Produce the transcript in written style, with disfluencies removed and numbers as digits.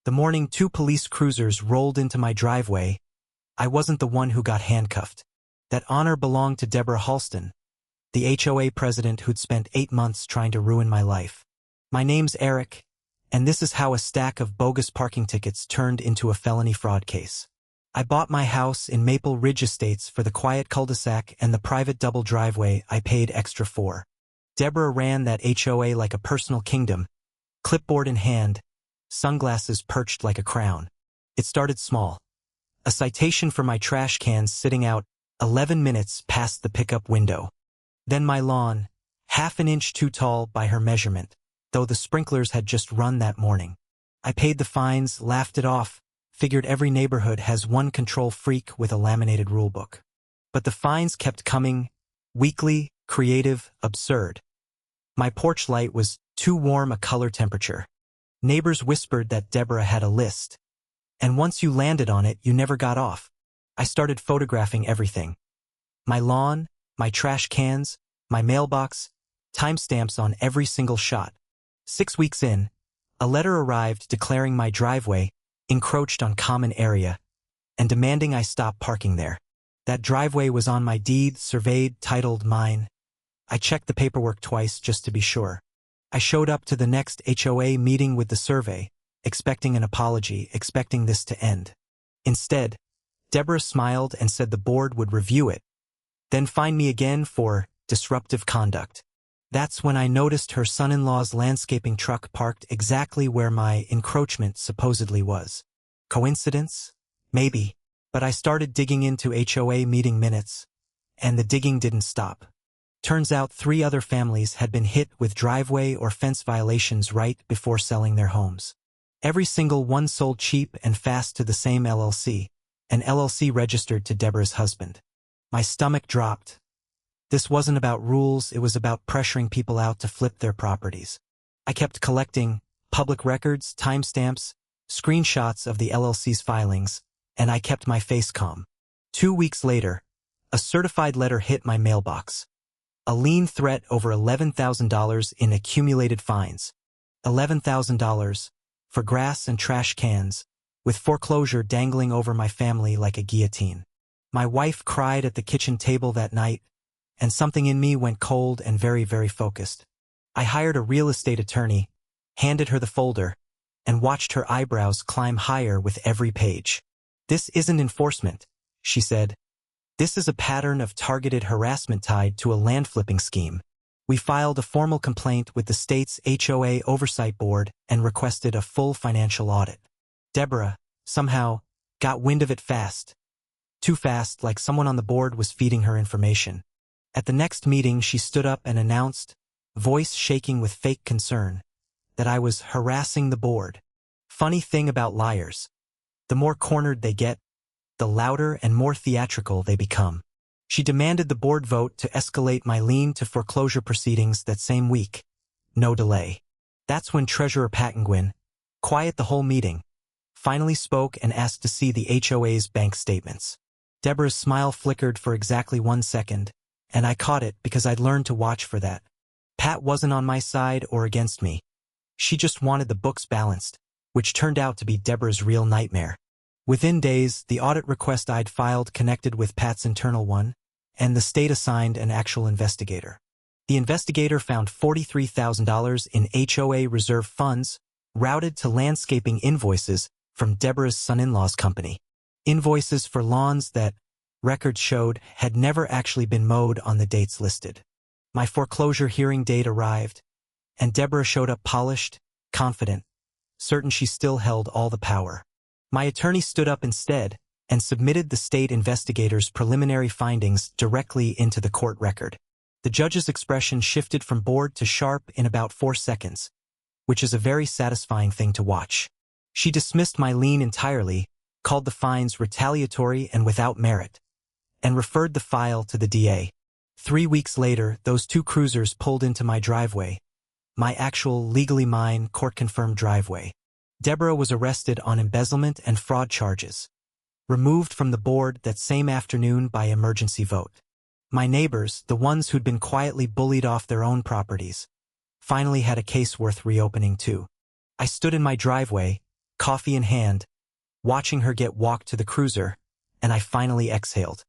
The morning 2 police cruisers rolled into my driveway. I wasn't the one who got handcuffed. That honor belonged to Deborah Halston, the HOA president who'd spent 8 months trying to ruin my life. My name's Eric, and this is how a stack of bogus parking tickets turned into a felony fraud case. I bought my house in Maple Ridge Estates for the quiet cul-de-sac and the private double driveway I paid extra for. Deborah ran that HOA like a personal kingdom, clipboard in hand, sunglasses perched like a crown. It started small. A citation for my trash cans sitting out 11 minutes past the pickup window. Then my lawn, half an inch too tall by her measurement, though the sprinklers had just run that morning. I paid the fines, laughed it off, figured every neighborhood has one control freak with a laminated rulebook. But the fines kept coming, weekly, creative, absurd. My porch light was too warm a color temperature. Neighbors whispered that Deborah had a list. And once you landed on it, you never got off. I started photographing everything. My lawn, my trash cans, my mailbox, timestamps on every single shot. 6 weeks in, a letter arrived declaring my driveway encroached on common area and demanding I stop parking there. That driveway was on my deed, surveyed, titled mine. I checked the paperwork twice just to be sure. I showed up to the next HOA meeting with the survey, expecting an apology, expecting this to end. Instead, Deborah smiled and said the board would review it, then fine me again for disruptive conduct. That's when I noticed her son-in-law's landscaping truck parked exactly where my encroachment supposedly was. Coincidence? Maybe. But I started digging into HOA meeting minutes, and the digging didn't stop. Turns out 3 other families had been hit with driveway or fence violations right before selling their homes. Every single one sold cheap and fast to the same LLC, an LLC registered to Deborah's husband. My stomach dropped. This wasn't about rules, it was about pressuring people out to flip their properties. I kept collecting public records, timestamps, screenshots of the LLC's filings, and I kept my face calm. 2 weeks later, a certified letter hit my mailbox. A lien threat over $11,000 in accumulated fines. $11,000 for grass and trash cans, with foreclosure dangling over my family like a guillotine. My wife cried at the kitchen table that night, and something in me went cold and very, very focused. I hired a real estate attorney, handed her the folder, and watched her eyebrows climb higher with every page. "This isn't enforcement," she said. "This is a pattern of targeted harassment tied to a land flipping scheme. We filed a formal complaint with the state's HOA Oversight Board and requested a full financial audit." Deborah, somehow, got wind of it fast. Too fast, like someone on the board was feeding her information. At the next meeting, she stood up and announced, voice shaking with fake concern, that I was harassing the board. Funny thing about liars. The more cornered they get, the louder and more theatrical they become. She demanded the board vote to escalate my lien to foreclosure proceedings that same week. No delay. That's when Treasurer Pattenguin, quiet the whole meeting, finally spoke and asked to see the HOA's bank statements. Deborah's smile flickered for exactly 1 second, and I caught it because I'd learned to watch for that. Pat wasn't on my side or against me. She just wanted the books balanced, which turned out to be Deborah's real nightmare. Within days, the audit request I'd filed connected with Pat's internal one, and the state assigned an actual investigator. The investigator found $43,000 in HOA reserve funds routed to landscaping invoices from Deborah's son-in-law's company. Invoices for lawns that, records showed, had never actually been mowed on the dates listed. My foreclosure hearing date arrived, and Deborah showed up polished, confident, certain she still held all the power. My attorney stood up instead and submitted the state investigator's preliminary findings directly into the court record. The judge's expression shifted from bored to sharp in about 4 seconds, which is a very satisfying thing to watch. She dismissed my lien entirely, called the fines retaliatory and without merit, and referred the file to the DA. 3 weeks later, those 2 cruisers pulled into my driveway, my actual legally mine, court-confirmed driveway. Deborah was arrested on embezzlement and fraud charges, removed from the board that same afternoon by emergency vote. My neighbors, the ones who'd been quietly bullied off their own properties, finally had a case worth reopening too. I stood in my driveway, coffee in hand, watching her get walked to the cruiser, and I finally exhaled.